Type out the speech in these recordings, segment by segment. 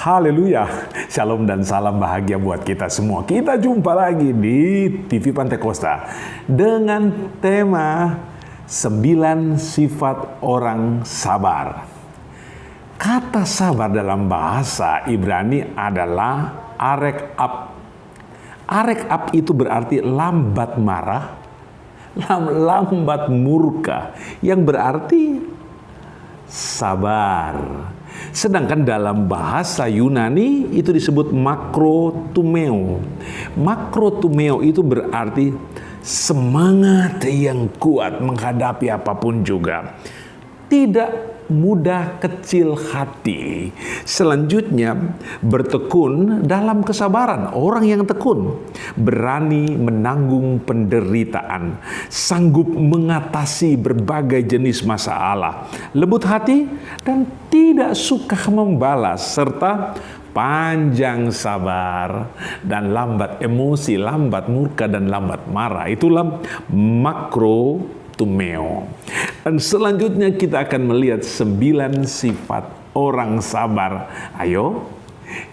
Haleluya, shalom dan salam bahagia buat kita semua. Kita jumpa lagi di TV Pantai Kosta dengan tema 9 sifat orang sabar. Kata sabar dalam bahasa Ibrani adalah arekab. Arekab itu berarti lambat marah, lambat murka, yang berarti sabar. Sedangkan dalam bahasa Yunani itu disebut makrotumeo. Makrotumeo itu berarti semangat yang kuat menghadapi apapun juga. Tidak mudah kecil hati. Selanjutnya, bertekun dalam kesabaran. Orang yang tekun berani menanggung penderitaan, sanggup mengatasi berbagai jenis masalah, lembut hati dan tidak suka membalas, serta panjang sabar dan lambat emosi, lambat murka dan lambat marah. Itulah makrotumeo. Dan selanjutnya kita akan melihat 9 sifat orang sabar. Ayo,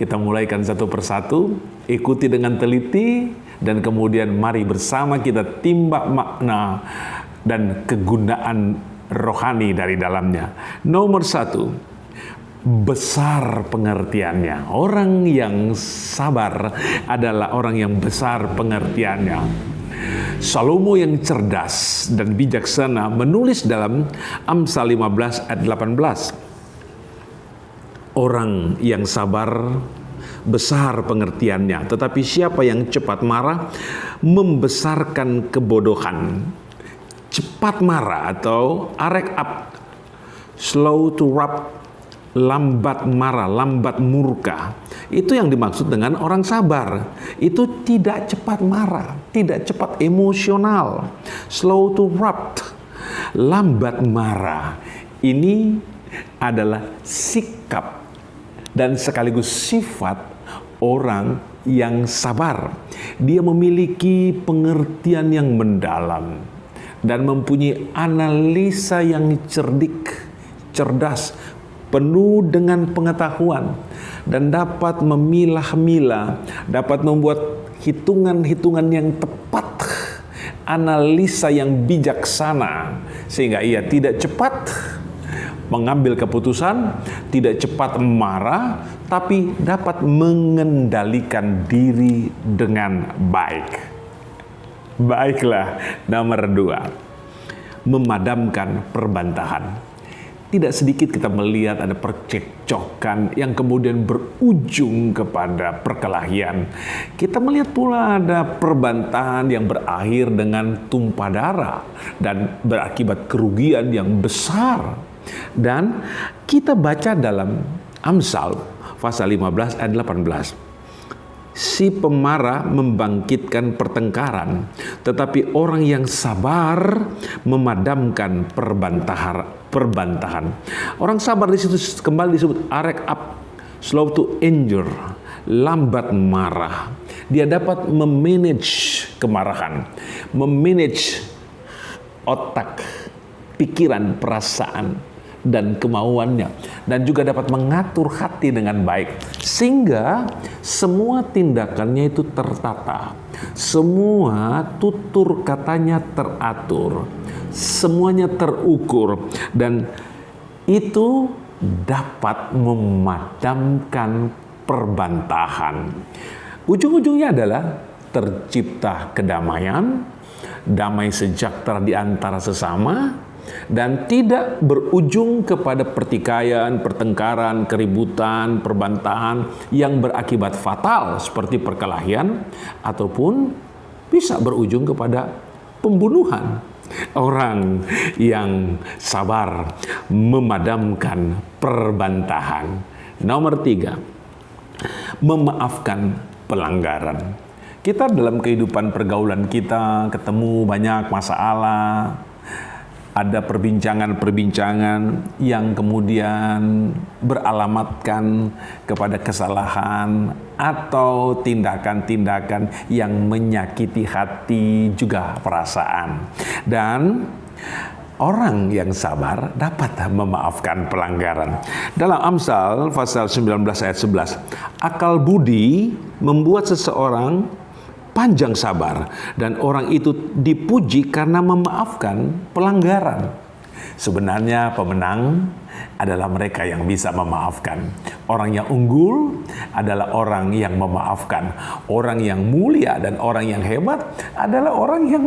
kita mulaikan satu persatu, ikuti dengan teliti, dan kemudian mari bersama kita timbak makna dan kegunaan rohani dari dalamnya. Nomor 1, besar pengertiannya. Orang yang sabar adalah orang yang besar pengertiannya. Salomo yang cerdas dan bijaksana menulis dalam Amsal 15 ayat 18. Orang yang sabar besar pengertiannya, tetapi siapa yang cepat marah membesarkan kebodohan. Cepat marah atau arekab, slow to wrath, lambat marah, lambat murka. Itu yang dimaksud dengan orang sabar. Itu tidak cepat marah, tidak cepat emosional. Slow to wrath, lambat marah. Ini adalah sikap dan sekaligus sifat orang yang sabar. Dia memiliki pengertian yang mendalam dan mempunyai analisa yang cerdas, penuh dengan pengetahuan, dan dapat memilah-milah, dapat membuat hitungan-hitungan yang tepat, analisa yang bijaksana, sehingga ia tidak cepat mengambil keputusan, tidak cepat marah, tapi dapat mengendalikan diri dengan baik. Baiklah, nomor 2, memadamkan perbantahan. Tidak sedikit kita melihat ada percekcokan yang kemudian berujung kepada perkelahian. Kita melihat pula ada perbantahan yang berakhir dengan tumpah darah dan berakibat kerugian yang besar. Dan kita baca dalam Amsal pasal 15 ayat 18. Si pemarah membangkitkan pertengkaran, tetapi orang yang sabar memadamkan perbantahan. Orang sabar di situ kembali disebut arekab, slow to anger, lambat marah. Dia dapat memanage kemarahan, memanage otak, pikiran, perasaan, dan kemauannya, dan juga dapat mengatur hati dengan baik, sehingga semua tindakannya itu tertata, semua tutur katanya teratur, semuanya terukur, dan itu dapat memadamkan perbantahan. Ujung-ujungnya adalah tercipta kedamaian, damai sejahtera di antara sesama, dan tidak berujung kepada pertikaian, pertengkaran, keributan, perbantahan yang berakibat fatal seperti perkelahian, ataupun bisa berujung kepada pembunuhan. Orang yang sabar memadamkan perbantahan. Nomor 3, memaafkan pelanggaran. Kita dalam kehidupan pergaulan kita ketemu banyak masalah, ada perbincangan-perbincangan yang kemudian beralamatkan kepada kesalahan atau tindakan-tindakan yang menyakiti hati juga perasaan. Dan orang yang sabar dapat memaafkan pelanggaran. Dalam Amsal pasal 19 ayat 11, akal budi membuat seseorang panjang sabar, dan orang itu dipuji karena memaafkan pelanggaran. Sebenarnya pemenang adalah mereka yang bisa memaafkan. Orang yang unggul adalah orang yang memaafkan. Orang yang mulia dan orang yang hebat adalah orang yang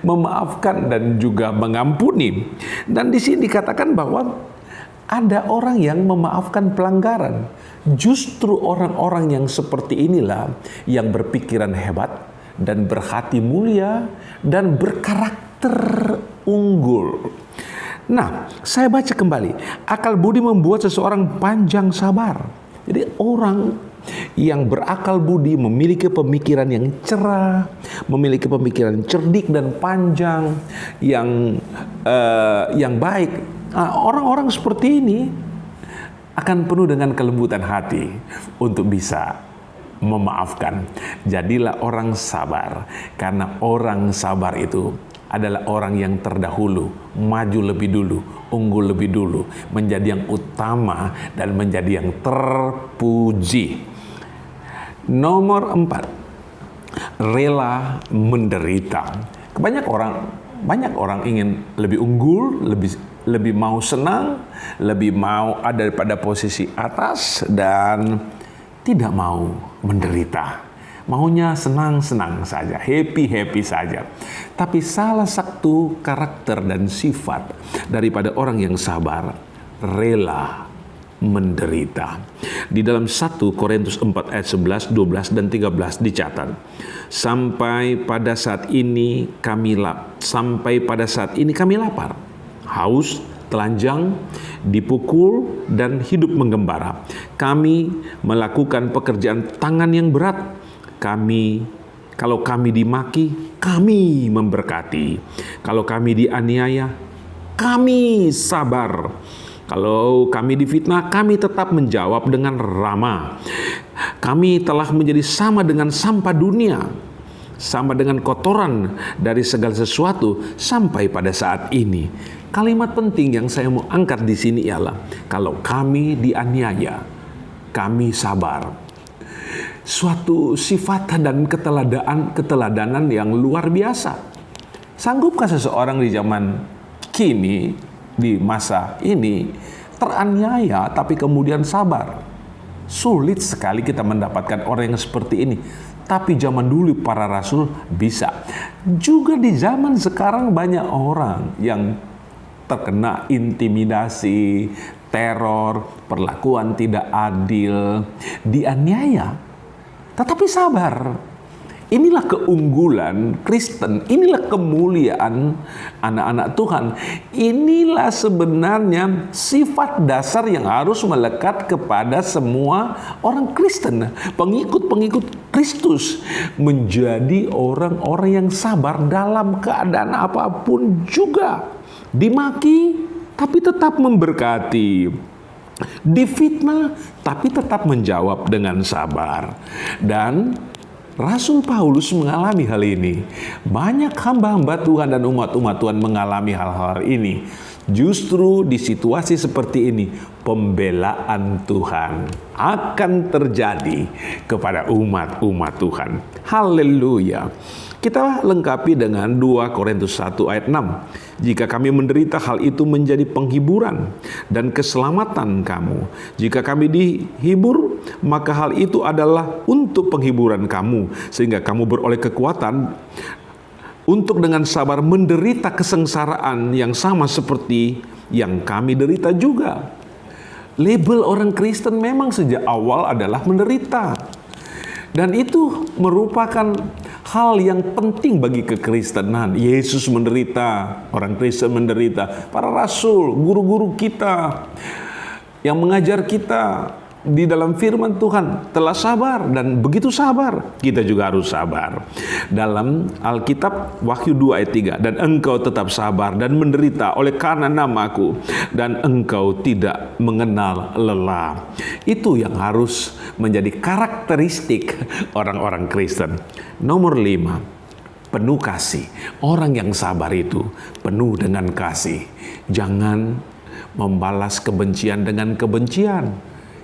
memaafkan dan juga mengampuni. Dan di sini dikatakan bahwa ada orang yang memaafkan pelanggaran. Justru orang-orang yang seperti inilah yang berpikiran hebat dan berhati mulia dan berkarakter unggul. Nah, saya baca kembali. Akal budi membuat seseorang panjang sabar. Jadi orang yang berakal budi memiliki pemikiran yang cerah, memiliki pemikiran cerdik dan panjang, yang baik. Nah, orang-orang seperti ini akan penuh dengan kelembutan hati untuk bisa memaafkan. Jadilah orang sabar, karena orang sabar itu adalah orang yang terdahulu, maju lebih dulu, unggul lebih dulu, menjadi yang utama dan menjadi yang terpuji. Nomor 4, rela menderita. Banyak orang ingin lebih unggul, lebih mau senang, lebih mau ada pada posisi atas dan tidak mau menderita. Maunya senang-senang saja, happy-happy saja. Tapi salah satu karakter dan sifat daripada orang yang sabar, rela menderita. Di dalam 1 Korintus 4 ayat 11, 12, dan 13 dicatat, sampai pada saat ini kami lapar, haus, telanjang, dipukul, dan hidup menggembara. Kami melakukan pekerjaan tangan yang berat. Kalau kami dimaki, kami memberkati. Kalau kami dianiaya, kami sabar. Kalau kami difitnah, kami tetap menjawab dengan ramah. Kami telah menjadi sama dengan sampah dunia, sama dengan kotoran dari segala sesuatu sampai pada saat ini. Kalimat penting yang saya mau angkat di sini ialah, kalau kami dianiaya, kami sabar. Suatu sifat dan keteladanan yang luar biasa. Sanggupkah seseorang di zaman kini, di masa ini, teraniaya tapi kemudian sabar? Sulit sekali kita mendapatkan orang yang seperti ini. Tapi zaman dulu para rasul bisa. Juga di zaman sekarang banyak orang yang terkena intimidasi, teror, perlakuan tidak adil, dianiaya, tetapi sabar. Inilah keunggulan Kristen, inilah kemuliaan anak-anak Tuhan. Inilah sebenarnya sifat dasar yang harus melekat kepada semua orang Kristen, pengikut-pengikut Kristus, menjadi orang-orang yang sabar dalam keadaan apapun juga. Dimaki tapi tetap memberkati, difitnah tapi tetap menjawab dengan sabar. Dan Rasul Paulus mengalami hal ini. Banyak hamba-hamba Tuhan dan umat-umat Tuhan mengalami hal-hal ini. Justru di situasi seperti ini, pembelaan Tuhan akan terjadi kepada umat-umat Tuhan. Haleluya. Kita lengkapi dengan 2 Korintus 1 ayat 6. Jika kami menderita, hal itu menjadi penghiburan dan keselamatan kamu. Jika kami dihibur, maka hal itu adalah untuk penghiburan kamu, sehingga kamu beroleh kekuatan untuk dengan sabar menderita kesengsaraan yang sama seperti yang kami derita juga. Label orang Kristen memang sejak awal adalah menderita. Dan itu merupakan hal yang penting bagi kekristenan. Yesus menderita, orang Kristen menderita, para rasul, guru-guru kita yang mengajar kita di dalam firman Tuhan telah sabar, dan begitu sabar kita juga harus sabar. Dalam Alkitab Wahyu 2 ayat 3, dan engkau tetap sabar dan menderita oleh karena namaku, dan engkau tidak mengenal lelah. Itu yang harus menjadi karakteristik orang-orang Kristen. Nomor 5, penuh kasih. Orang yang sabar itu penuh dengan kasih. Jangan membalas kebencian dengan kebencian,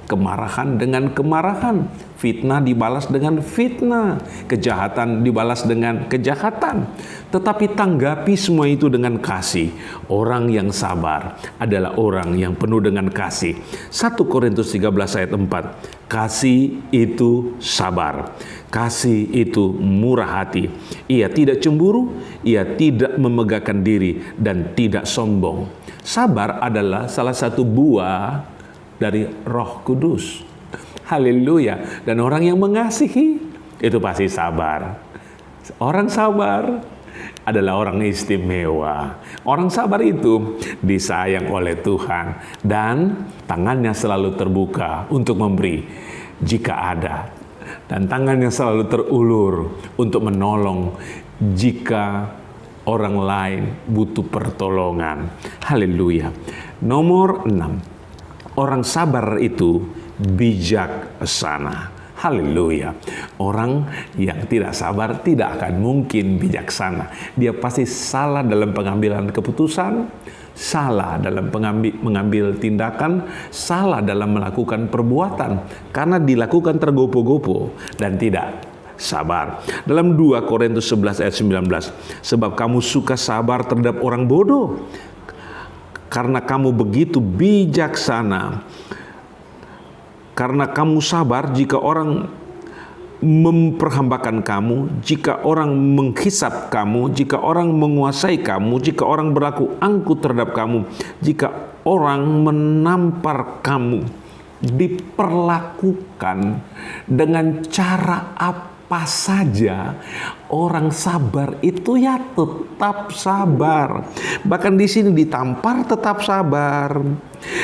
kemarahan dengan kemarahan, fitnah dibalas dengan fitnah, kejahatan dibalas dengan kejahatan. Tetapi tanggapi semua itu dengan kasih. Orang yang sabar adalah orang yang penuh dengan kasih. 1 Korintus 13 ayat 4. Kasih itu sabar. Kasih itu murah hati. Ia tidak cemburu, ia tidak memegahkan diri, dan tidak sombong. Sabar adalah salah satu buah dari Roh Kudus. Haleluya. Dan orang yang mengasihi itu pasti sabar. Orang sabar adalah orang istimewa. Orang sabar itu disayang oleh Tuhan dan tangannya selalu terbuka untuk memberi jika ada, dan tangannya selalu terulur untuk menolong jika orang lain butuh pertolongan. Haleluya. Nomor 6. Orang sabar itu bijaksana. Haleluya. Orang yang tidak sabar tidak akan mungkin bijaksana. Dia pasti salah dalam pengambilan keputusan, salah dalam mengambil tindakan, salah dalam melakukan perbuatan, karena dilakukan tergopoh-gopoh dan tidak sabar. Dalam 2 Korintus 11 ayat 19, sebab kamu suka sabar terhadap orang bodoh, karena kamu begitu bijaksana. Karena kamu sabar jika orang memperhambakan kamu, jika orang menghisap kamu, jika orang menguasai kamu, jika orang berlaku angkuh terhadap kamu, jika orang menampar kamu. Diperlakukan dengan cara apa saja, orang sabar itu ya tetap sabar. Bahkan di sini ditampar tetap sabar,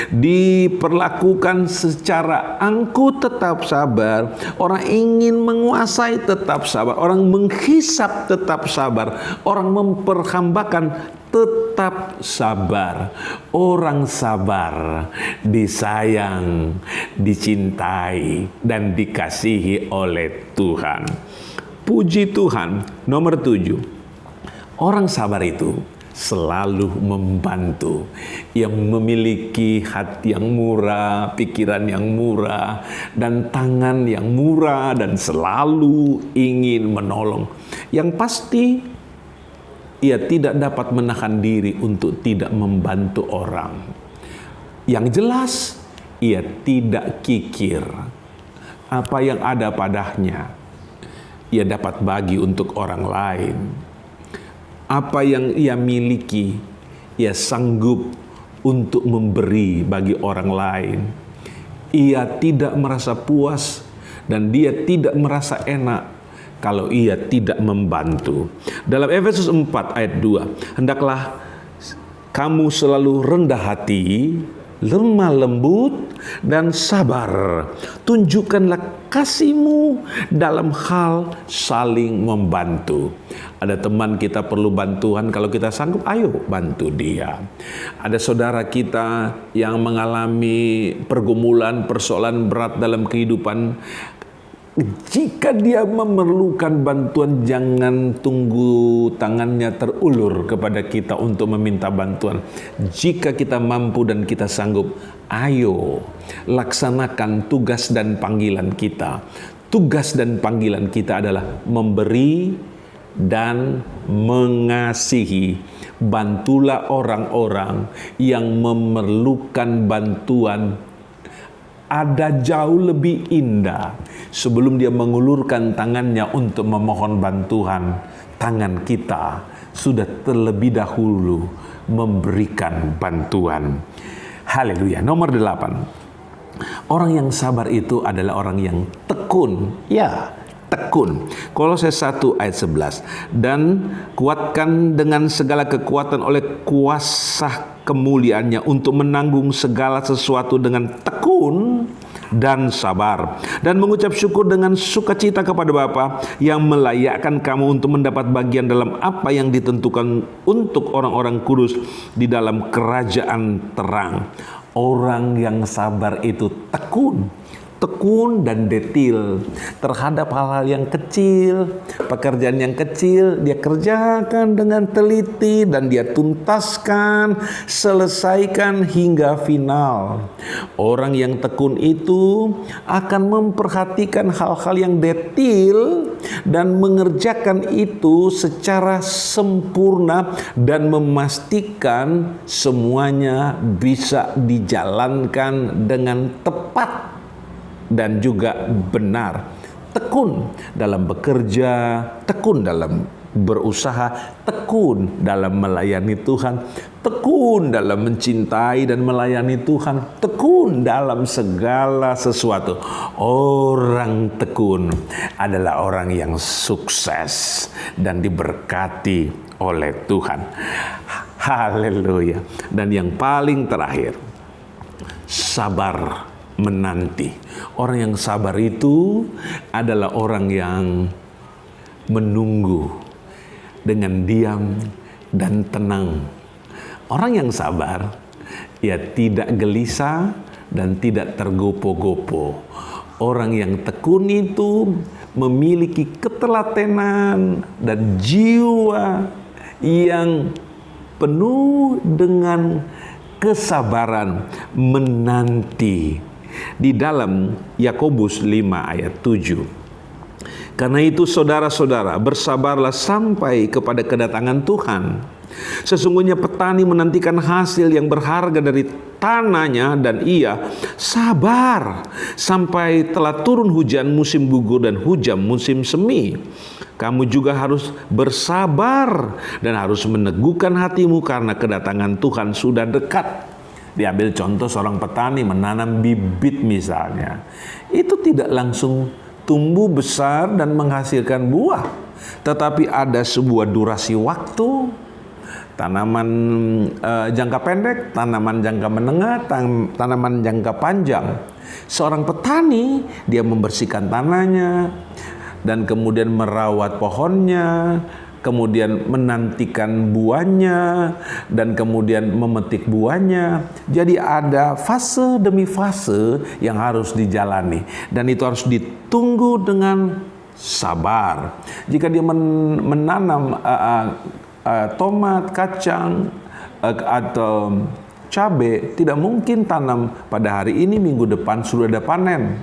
diperlakukan secara angkuh tetap sabar, orang ingin menguasai tetap sabar, orang menghisap tetap sabar, orang memperhambakan tetap sabar. Orang sabar disayang, dicintai, dan dikasihi oleh Tuhan. Puji Tuhan. Nomor 7. Orang sabar itu selalu membantu. Yang memiliki hati yang murah, pikiran yang murah, dan tangan yang murah, dan selalu ingin menolong. Yang pasti ia tidak dapat menahan diri untuk tidak membantu orang. Yang jelas, ia tidak kikir. Apa yang ada padanya, ia dapat bagi untuk orang lain. Apa yang ia miliki, ia sanggup untuk memberi bagi orang lain. Ia tidak merasa puas dan dia tidak merasa enak kalau ia tidak membantu. Dalam Efesus 4 ayat 2, hendaklah kamu selalu rendah hati, lemah lembut, dan sabar. Tunjukkanlah kasihmu dalam hal saling membantu. Ada teman kita perlu bantuan, kalau kita sanggup, ayo bantu dia. Ada saudara kita yang mengalami pergumulan, persoalan berat dalam kehidupan. Jika dia memerlukan bantuan, jangan tunggu tangannya terulur kepada kita untuk meminta bantuan. Jika kita mampu dan kita sanggup, ayo laksanakan tugas dan panggilan kita. Tugas dan panggilan kita adalah memberi dan mengasihi. Bantulah orang-orang yang memerlukan bantuan. Ada jauh lebih indah sebelum dia mengulurkan tangannya untuk memohon bantuan. Tangan kita sudah terlebih dahulu memberikan bantuan. Haleluya. Nomor 8. Orang yang sabar itu adalah orang yang tekun. Ya, tekun. Kolose 1 ayat 11. Dan kuatkan dengan segala kekuatan oleh kuasa kemuliaannya untuk menanggung segala sesuatu dengan tekun dan sabar, dan mengucap syukur dengan sukacita kepada Bapa yang melayakkan kamu untuk mendapat bagian dalam apa yang ditentukan untuk orang-orang kudus di dalam kerajaan terang. Orang yang sabar itu tekun, tekun dan detil terhadap hal-hal yang kecil. Pekerjaan yang kecil dia kerjakan dengan teliti dan dia tuntaskan, selesaikan hingga final. Orang yang tekun itu akan memperhatikan hal-hal yang detil dan mengerjakan itu secara sempurna dan memastikan semuanya bisa dijalankan dengan tepat dan juga benar. Tekun dalam bekerja, tekun dalam berusaha, tekun dalam melayani Tuhan, tekun dalam mencintai dan melayani Tuhan, tekun dalam segala sesuatu. Orang tekun adalah orang yang sukses dan diberkati oleh Tuhan. Haleluya. Dan yang paling terakhir, sabar menanti. Orang yang sabar itu adalah orang yang menunggu dengan diam dan tenang. Orang yang sabar, ia tidak gelisah dan tidak tergopoh-gopoh. Orang yang tekun itu memiliki ketelatenan dan jiwa yang penuh dengan kesabaran menanti. Di dalam Yakobus 5 ayat 7. Karena itu saudara-saudara, bersabarlah sampai kepada kedatangan Tuhan. Sesungguhnya petani menantikan hasil yang berharga dari tanahnya dan ia sabar sampai telah turun hujan musim gugur dan hujan musim semi. Kamu juga harus bersabar dan harus meneguhkan hatimu karena kedatangan Tuhan sudah dekat. Diambil contoh seorang petani menanam bibit misalnya. Itu tidak langsung tumbuh besar dan menghasilkan buah. Tetapi ada sebuah durasi waktu. Tanaman jangka pendek, tanaman jangka menengah, tanaman jangka panjang. Seorang petani, dia membersihkan tanahnya dan kemudian merawat pohonnya, kemudian menantikan buahnya, dan kemudian memetik buahnya. Jadi ada fase demi fase yang harus dijalani, dan itu harus ditunggu dengan sabar. Jika dia menanam tomat, kacang, atau cabai, tidak mungkin tanam pada hari ini, minggu depan sudah ada panen.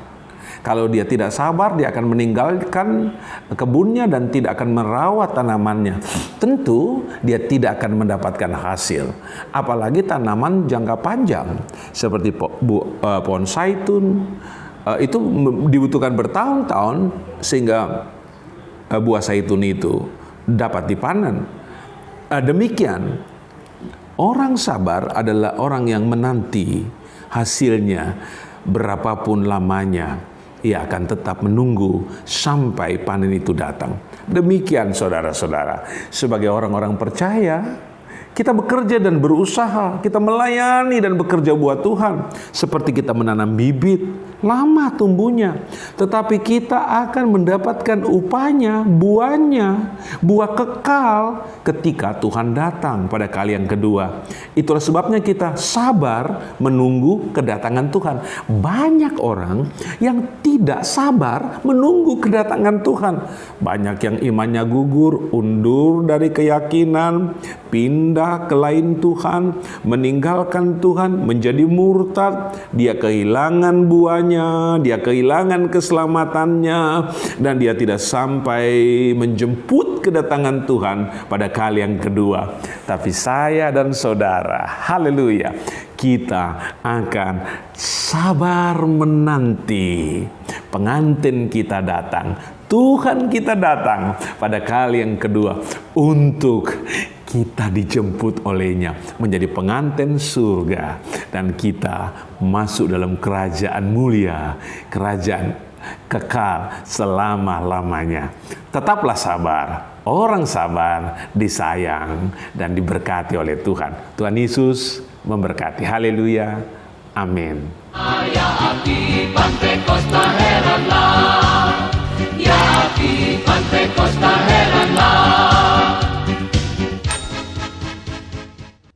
Kalau dia tidak sabar, dia akan meninggalkan kebunnya dan tidak akan merawat tanamannya. Tentu dia tidak akan mendapatkan hasil. Apalagi tanaman jangka panjang seperti pohon zaitun, itu dibutuhkan bertahun-tahun sehingga buah zaitun itu dapat dipanen. Demikian, orang sabar adalah orang yang menanti hasilnya berapapun lamanya. Ia akan tetap menunggu sampai panen itu datang. Demikian saudara-saudara, sebagai orang-orang percaya, kita bekerja dan berusaha, kita melayani dan bekerja buat Tuhan. Seperti kita menanam bibit, lama tumbuhnya, tetapi kita akan mendapatkan upahnya, buahnya, buah kekal ketika Tuhan datang pada kali yang kedua. Itulah sebabnya kita sabar menunggu kedatangan Tuhan. Banyak orang yang tidak sabar menunggu kedatangan Tuhan. Banyak yang imannya gugur, undur dari keyakinan, pindah ke lain Tuhan, meninggalkan Tuhan, menjadi murtad. Dia kehilangan buahnya, dia kehilangan keselamatannya, dan dia tidak sampai menjemput kedatangan Tuhan pada kali yang kedua. Tapi saya dan saudara, haleluya, kita akan sabar menanti pengantin kita datang, Tuhan kita datang pada kali yang kedua untuk kita dijemput olehnya menjadi pengantin surga, dan kita masuk dalam kerajaan mulia, kerajaan kekal selama-lamanya. Tetaplah sabar. Orang sabar disayang dan diberkati oleh Tuhan. Tuhan Yesus memberkati. Haleluya. Amin. Ya api Pantekosta heranlah, ya api Pantekosta heranlah.